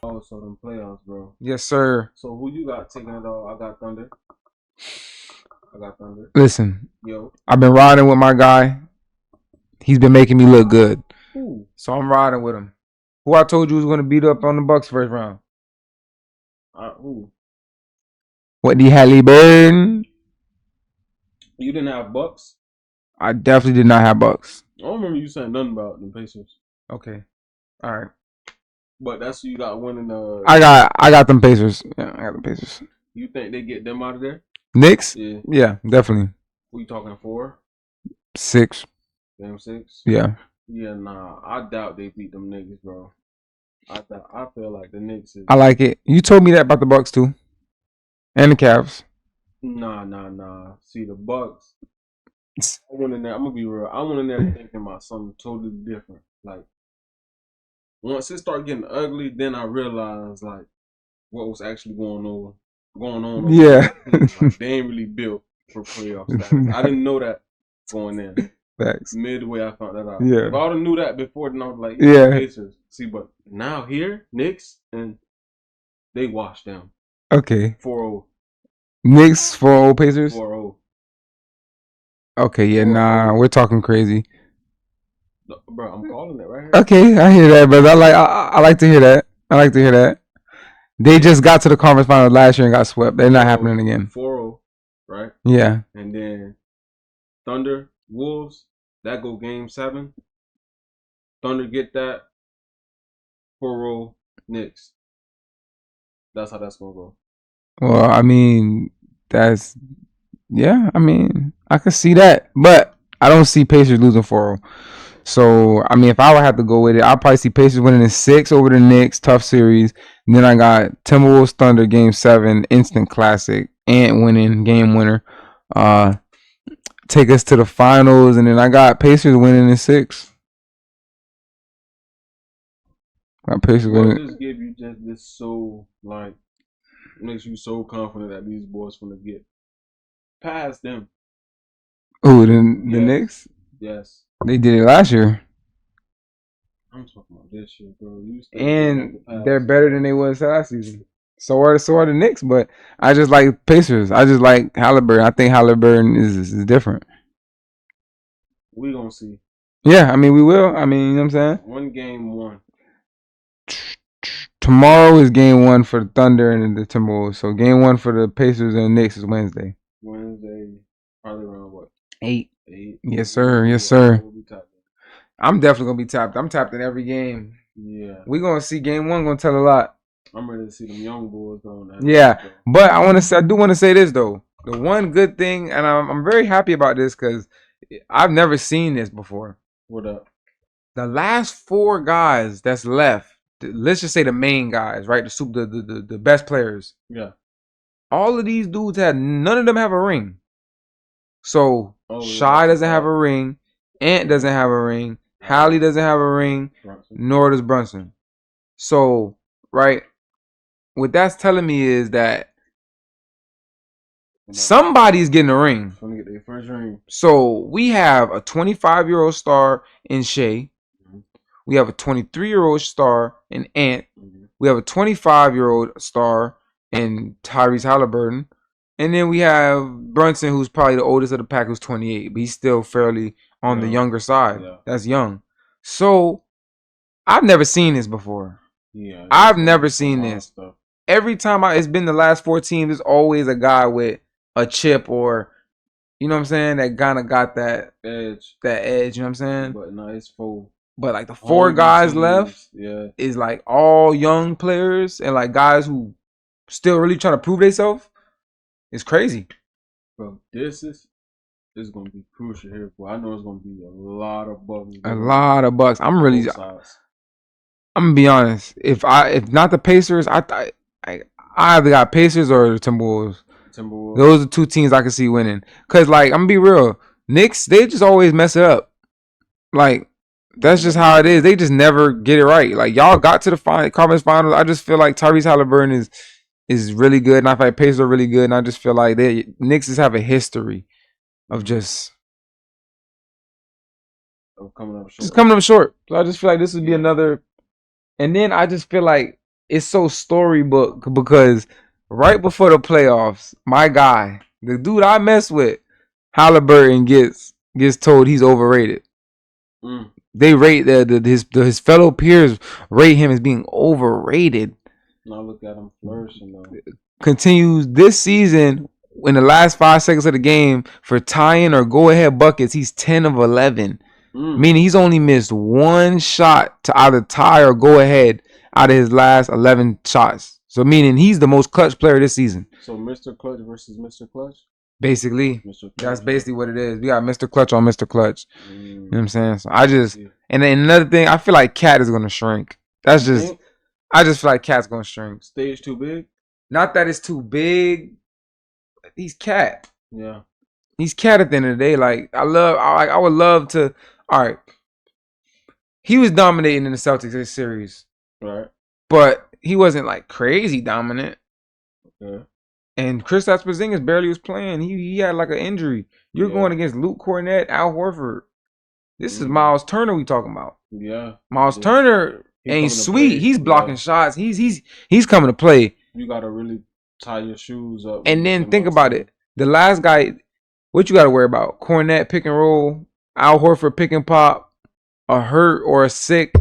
Also, them playoffs, bro. Yes, sir. So who you got taking it all? I got Thunder. Listen, Yo. I've been riding with my guy. He's been making me look good. Ooh. So I'm riding with him. Who I told you was going to beat up on the Bucks first round? Who? What, the Halliburton? You didn't have Bucks? I definitely did not have Bucks. I don't remember you saying nothing about the Pacers. Okay. All right. But that's who you got winning the. I got them Pacers. Yeah, I got them Pacers. You think they get them out of there? Knicks? Yeah. Yeah, definitely. Who you talking 4? 6. Game 6? Yeah. Yeah, nah. I doubt they beat them niggas, bro. I feel like the Knicks is. I like it. You told me that about the Bucks too. And the Cavs. Nah. See, the Bucks. I went in there. I'm gonna be real. I went in there thinking about something totally different. Like, once it started getting ugly, then I realized like what was actually going on. Yeah. Like, they ain't really built for playoff status. I didn't know that going in. Facts. Midway, I found that out. Yeah. If I would have knew that before, then I was like, yeah. Pacers. See, but now here, Knicks, and they washed them. Okay. 4-0. Knicks 4-0 Pacers? 4-0. Okay, yeah, nah, we're talking crazy. Bro, I'm calling it right here. Okay, I hear that, but I like to hear that. I like to hear that. They just got to the conference final last year and got swept. They're not happening again. 4-0, right? Yeah. And then Thunder, Wolves, that go game 7. Thunder get that. 4-0, Knicks. That's how that's gonna go. Well, I mean, I mean, I can see that, but I don't see Pacers losing 4-0. So, I mean, if I would have to go with it, I'll probably see Pacers winning in 6 over the Knicks, tough series. And then I got Timberwolves Thunder game 7, instant classic, Ant winning, game winner. Take us to the finals, and then I got Pacers winning in 6. Got Pacers winning. Just give you just this so like makes you so confident that these boys gonna get past them. Oh, the Knicks? Yes. They did it last year. I'm talking about this shit, bro. And they're better than they was last season. So are the Knicks, but I just like Pacers. I just like Halliburton. I think Halliburton is different. We gonna see. Yeah, I mean we will. I mean, you know what I'm saying? Game 1. Tomorrow is game 1 for the Thunder and the Timberwolves. So game 1 for the Pacers and the Knicks is Wednesday. Probably around what? 8. Yes, sir. Yes, sir. I'm definitely gonna be tapped. I'm tapped in every game. Yeah. We gonna see game 1. Gonna tell a lot. I'm ready to see them young boys going. Yeah, but I do want to say this though. The one good thing, and I'm very happy about this because I've never seen this before. What up? The last 4 guys that's left, let's just say the main guys, right? The best players. Yeah. All of these dudes none of them have a ring. So Shy doesn't have a ring, Ant doesn't have a ring, Hallie doesn't have a ring, nor does Brunson. So, right, what that's telling me is that somebody's getting a ring. Gonna get their first ring. So we have a 25-year-old star in Shea. Mm-hmm. We have a 23-year-old star in Ant. Mm-hmm. We have a 25-year-old star in Tyrese Halliburton. And then we have Brunson, who's probably the oldest of the pack, who's 28. But he's still fairly on the younger side. Yeah. That's young. So I've never seen this before. Yeah, I've never seen this. Stuff. Every time it's been the last 4 teams, there's always a guy with a chip or, you know what I'm saying, that kind of got that edge, you know what I'm saying? But no, it's full. But like the 4 guys left is like all young players and like guys who still really trying to prove themselves. It's crazy. Bro, this is going to be crucial here, boy. I know it's going to be a lot of bucks. A lot of bucks. I'm going to be honest. If not the Pacers, I either got Pacers or the Timberwolves. Those are 2 teams I can see winning. Because, like, I'm going to be real. Knicks, they just always mess it up. Like, that's just how it is. They just never get it right. Like, y'all got to the conference finals. I just feel like Tyrese Halliburton is really good. And I feel like Pacers are really good. And I just feel like Knicks just have a history of just coming up short. So I just feel like this would be another. And then I just feel like it's so storybook because right before the playoffs, my guy, the dude I mess with, Halliburton gets told he's overrated. They rate his fellow peers rate him as being overrated. Now look at him flourishing though. Continues this season in the last 5 seconds of the game for tying or go ahead buckets. He's 10 of 11, meaning he's only missed one shot to either tie or go ahead out of his last 11 shots. So meaning he's the most clutch player this season. So Mr. Clutch versus Mr. Clutch? Basically, that's basically what it is. We got Mr. Clutch on Mr. Clutch. You know what I'm saying? So and then another thing, I feel like Cat is gonna shrink. I just feel like Cat's gonna shrink. Stage too big? Not that it's too big. He's Cat. Yeah. He's Cat at the end of the day. Like I would love to. All right. He was dominating in the Celtics this series. Right. But he wasn't like crazy dominant. Okay. And Kristaps Porzingis barely was playing. He had like an injury. You're going against Luke Cornett, Al Horford. This is Miles Turner we talking about. Yeah. Miles Turner ain't sweet. He's blocking shots. He's coming to play. You gotta really tie your shoes up. And then think about it. The last guy, what you gotta worry about? Cornett pick and roll, Al Horford pick and pop, a hurt or a sick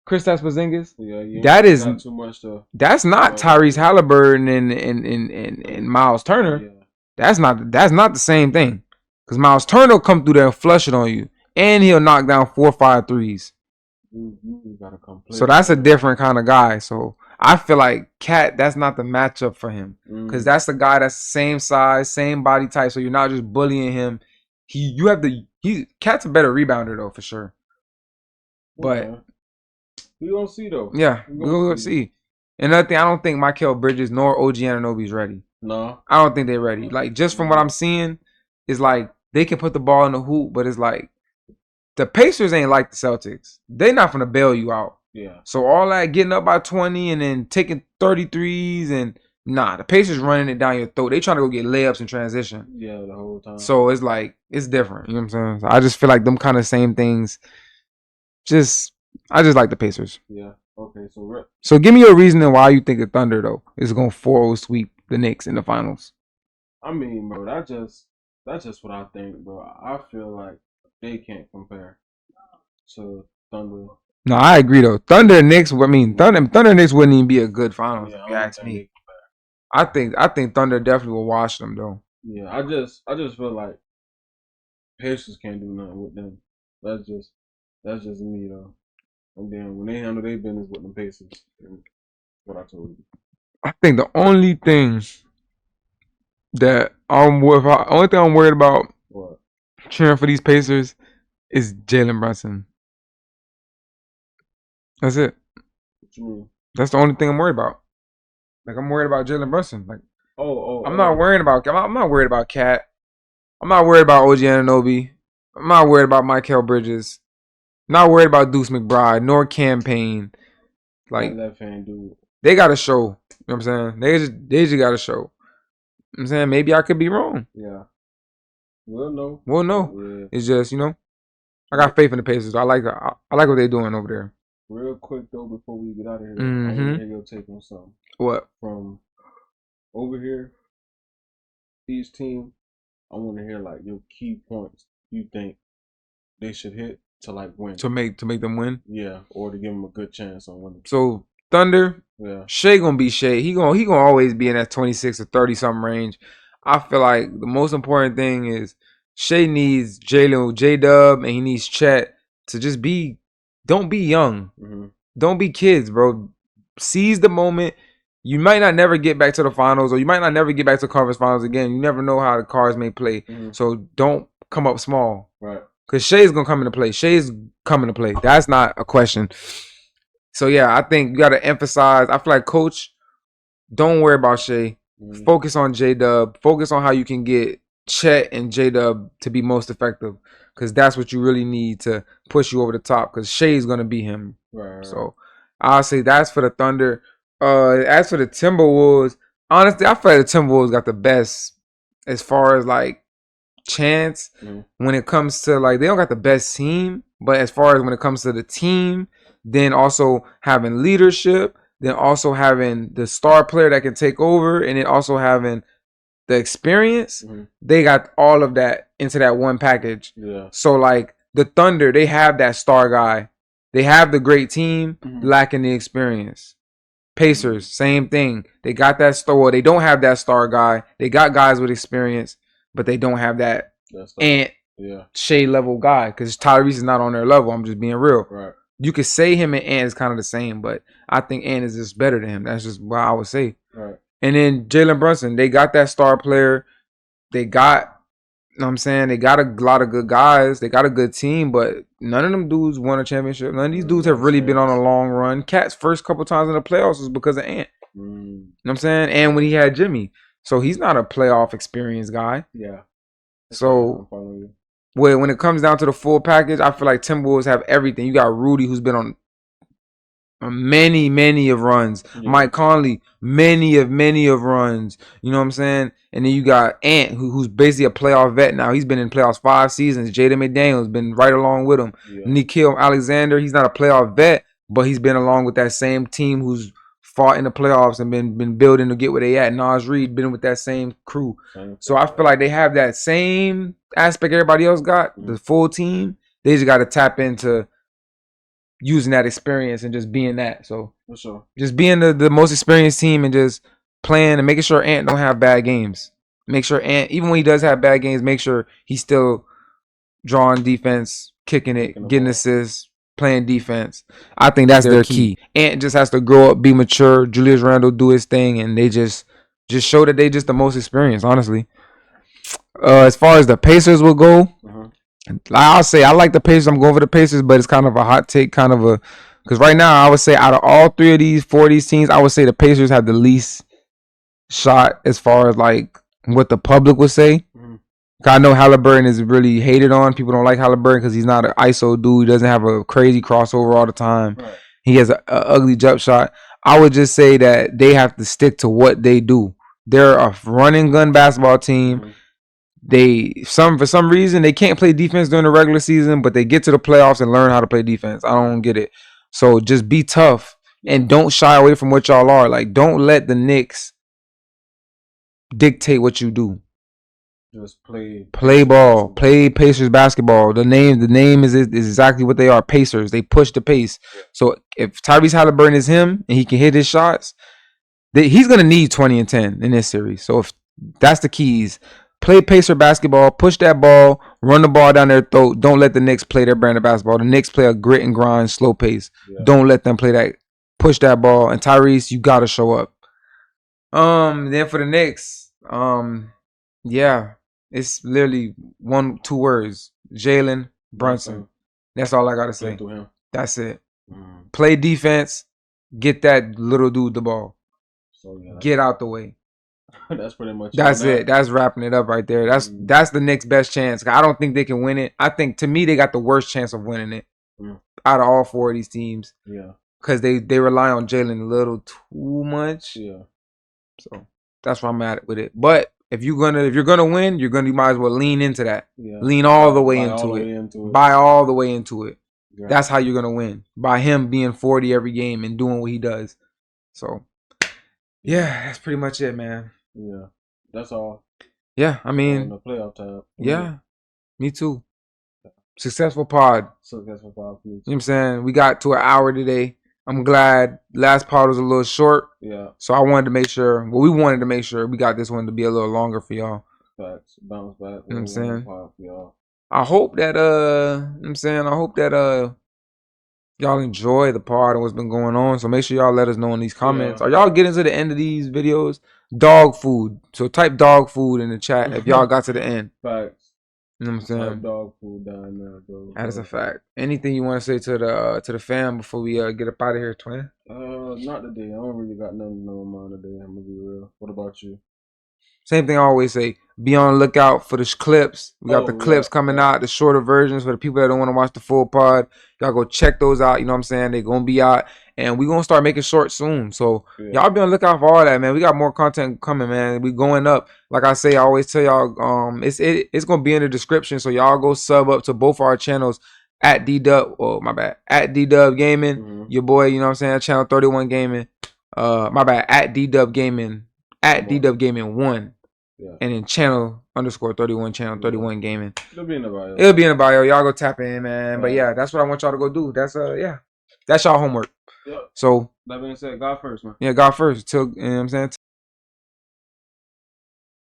Kristaps Porzingis. Yeah, that is too much to, that's not Tyrese Halliburton and Miles Turner. Yeah. That's not the same thing. Because Miles Turner will come through there and flush it on you. And he'll knock down 4 or 5 threes. You gotta come play. So that's a different kind of guy. So I feel like Cat, that's not the matchup for him. Because that's the guy that's same size, same body type. So you're not just bullying him. Cat's a better rebounder though, for sure. But we gonna see though. Yeah, we're gonna see. Another thing, I don't think Mikal Bridges nor OG Anunoby's ready. No. I don't think they're ready. Like, just from what I'm seeing, it's like they can put the ball in the hoop, but it's like the Pacers ain't like the Celtics. They're not gonna bail you out. Yeah. So all that getting up by 20 and then taking 33s and the Pacers running it down your throat. They trying to go get layups in transition. Yeah, the whole time. So it's like it's different. You know what I'm saying? So I just feel like them kind of same things. I just like the Pacers. Yeah. Okay. So give me your reasoning why you think the Thunder though is gonna 4-0 sweep the Knicks in the finals. I mean, bro, that's just what I think, bro. I feel like they can't compare to Thunder. No, I agree though. Thunder and Knicks wouldn't even be a good finals if you ask me. I think Thunder definitely will wash them though. Yeah, I just feel like Pacers can't do nothing with them. That's just me though. And then when they handle their business with the Pacers, what I told you. I think the only thing I'm worried about cheering for these Pacers is Jalen Brunson. That's it. What you mean? That's the only thing I'm worried about. Like, I'm worried about Jalen Brunson. Like, I'm not worried about Cat. I'm not worried about OG Anunoby. I'm not worried about Mikal Bridges. Not worried about Deuce McBride nor campaign. Like, that fan dude. They got to show. You know what I'm saying? They just got to show. You know what I'm saying? Maybe I could be wrong. Yeah. We'll know. Yeah. It's just, I got faith in the Pacers. I like what they're doing over there. Real quick though, before we get out of here, I want to hear your take on something. What? From over here, each team, I want to hear like your key points you think they should hit to like win. To make them win? Yeah, or to give them a good chance on winning. So Thunder, yeah, Shea gonna be Shea. He gonna always be in that 26 or 30 something range. I feel like the most important thing is Shea needs J-Dub, and he needs Chet to just don't be young. Don't be kids, bro. Seize the moment. You might not never get back to the finals, or you might not never get back to conference finals again. You never know how the cards may play. So don't come up small. Right. Because Shea's going to come into play. Shea's coming to play. That's not a question. So, yeah, I think you got to emphasize. I feel like, Coach, don't worry about Shea. Focus on J-Dub. Focus on how you can get Chet and J-Dub to be most effective. Because that's what you really need to push you over the top. Because Shea's going to be him. Right. So, I'll say that's for the Thunder. As for the Timberwolves, honestly, I feel like the Timberwolves got the best as far as, like, chance when it comes to, like, they don't got the best team. But as far as when it comes to the team, then also having leadership, then also having the star player that can take over, and then also having the experience, they got all of that into that one package. Yeah. So like the Thunder, they have that star guy. They have the great team, lacking the experience. Pacers, same thing. They got that star. Well, they don't have that star guy. They got guys with experience, but they don't have that Ant Shea level guy because Tyrese is not on their level. I'm just being real. Right. You could say him and Ant is kind of the same, but I think Ant is just better than him. That's just what I would say. Right. And then Jalen Brunson, they got that star player. They got, you know what I'm saying? They got a lot of good guys. They got a good team, but none of them dudes won a championship. None of these dudes have really been on a long run. Cat's first couple times in the playoffs was because of Ant. You know what I'm saying? And when he had Jimmy. So he's not a playoff experienced guy. Yeah. So when it comes down to the full package, I feel like Timberwolves have everything. You got Rudy, who's been on many of runs. Yeah. Mike Conley, many of runs. You know what I'm saying? And then you got Ant, who's basically a playoff vet now. He's been in playoffs 5 seasons. Jaden McDaniels been right along with him. Yeah. Nickeil Alexander, he's not a playoff vet, but he's been along with that same team who's fought in the playoffs and been building to get where they at. Nas Reed been with that same crew. So I feel like they have that same aspect everybody else got, the full team. They just got to tap into using that experience and just being that. So for sure. Just being the most experienced team and just playing and making sure Ant don't have bad games. Make sure Ant, even when he does have bad games, make sure he's still drawing defense, kicking it, getting assists, playing defense. I think that's their key. Ant just has to grow up, be mature. Julius Randle do his thing, and they just show that they just the most experienced, honestly. As far as the Pacers will go, I'll say I like the Pacers. I'm going for the Pacers, but it's kind of a hot take, because right now I would say out of all 4 of these teams, I would say the Pacers have the least shot as far as like what the public would say. I know Halliburton is really hated on. People don't like Halliburton because he's not an ISO dude. He doesn't have a crazy crossover all the time. Right. He has an ugly jump shot. I would just say that they have to stick to what they do. They're a running gun basketball team. For some reason they can't play defense during the regular season, but they get to the playoffs and learn how to play defense. I don't get it. So just be tough and don't shy away from what y'all are. Like, don't let the Knicks dictate what you do. Just play ball, play Pacers basketball. The name is exactly what they are, Pacers. They push the pace. So if Tyrese Halliburton is him and he can hit his shots, he's gonna need 20 and 10 in this series. So if that's the keys. Play Pacer basketball, push that ball, run the ball down their throat. Don't let the Knicks play their brand of basketball. The Knicks play a grit and grind, slow pace. Yeah. Don't let them play that. Push that ball. And Tyrese, you gotta show up. Then for the Knicks, yeah, it's literally 2 words: Jalen Brunson. That's all I gotta say. That's it. Play defense. Get that little dude the ball. So yeah, get out the way. That's pretty much that's it. That's wrapping it up right there. That's the Knicks' best chance. I don't think they can win it. I think, to me, they got the worst chance of winning it out of all 4 of these teams. Yeah, because they rely on Jalen a little too much. Yeah, so that's where I'm at with it. But if you're gonna win, you might as well lean into that. Yeah. Lean all the way into it. Buy all the way into it. Yeah. That's how you're gonna win. By him being 40 every game and doing what he does. So yeah, that's pretty much it, man. Yeah, that's all. Yeah, I mean, the playoff time. Yeah, me too. Successful pod. Successful pod. You know what I'm saying? We got to an hour today. I'm glad. Last pod was a little short. Yeah. So I wanted to make sure. Well, we wanted to make sure we got this one to be a little longer for y'all. Facts. Bounce back. You know what I'm saying? For y'all. I hope that you know what I'm saying? I hope that y'all enjoy the pod and what's been going on. So make sure y'all let us know in these comments. Are y'all getting to the end of these videos? Dog food. So type dog food in the chat if y'all got to the end. Facts. You know what I'm saying? Type dog food down there, bro. That is a fact. Anything you want to say to the fam before we get up out of here, twin? Not today. I don't really got nothing on my mind today. I'm gonna be real. What about you? Same thing I always say. Be on the lookout for the clips. We got the clips coming out, the shorter versions for the people that don't want to watch the full pod. Y'all go check those out. You know what I'm saying? They're going to be out. And we're going to start making shorts soon. So y'all be on the lookout for all that, man. We got more content coming, man. We going up. Like I say, I always tell y'all, it's going to be in the description. So y'all go sub up to both our channels at D-Dub. Oh, my bad. At D-Dub Gaming. Your boy, you know what I'm saying? Channel 31 Gaming. My bad, at DW Gaming, at DW Gaming 1. Yeah. And then channel _31, channel 31 gaming. It'll be in the bio. It'll be in the bio. Y'all go tap in, man. But yeah, that's what I want y'all to go do. That's yeah. That's y'all homework. Yep. So that being said, God first, man. Yeah, God first. Till, you know what I'm saying?